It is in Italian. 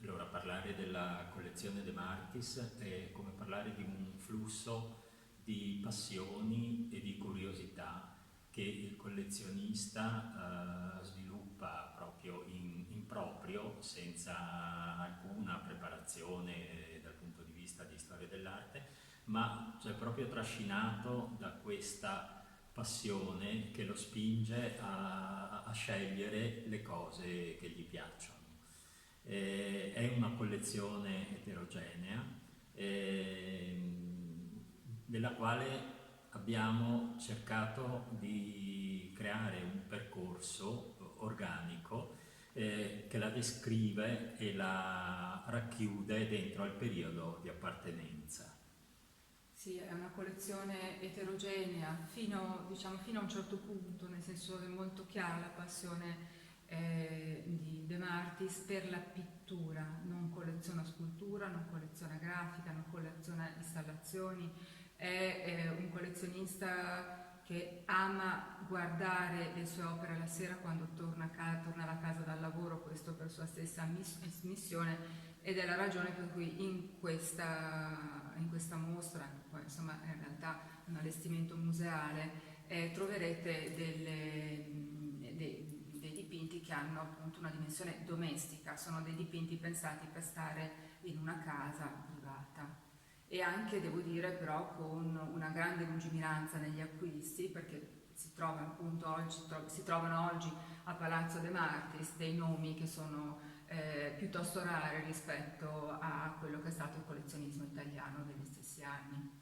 Allora, parlare della collezione De Martis è come parlare di un flusso di passioni e di curiosità che il collezionista sviluppa proprio in proprio, senza alcuna preparazione dal punto di vista di storia dell'arte, ma cioè proprio trascinato da questa passione che lo spinge a scegliere le cose che gli piacciono. È una collezione eterogenea della quale abbiamo cercato di creare un percorso organico che la descrive e la racchiude dentro al periodo di appartenenza. Sì, è una collezione eterogenea diciamo, fino a un certo punto, nel senso che è molto chiara la passione di De Martis per la pittura, non colleziona scultura, non colleziona grafica, non colleziona installazioni, è un collezionista che ama guardare le sue opere la sera quando tornava a casa dal lavoro, questo per sua stessa missione, ed è la ragione per cui in questa mostra, poi insomma in realtà un allestimento museale, troverete dei dipinti che hanno appunto una dimensione domestica, sono dei dipinti pensati per stare in una casa privata. E anche, devo dire, però con una grande lungimiranza negli acquisti, perché si trovano oggi a Palazzo De Martis dei nomi che sono piuttosto rari rispetto a quello che è stato il collezionismo italiano degli stessi anni.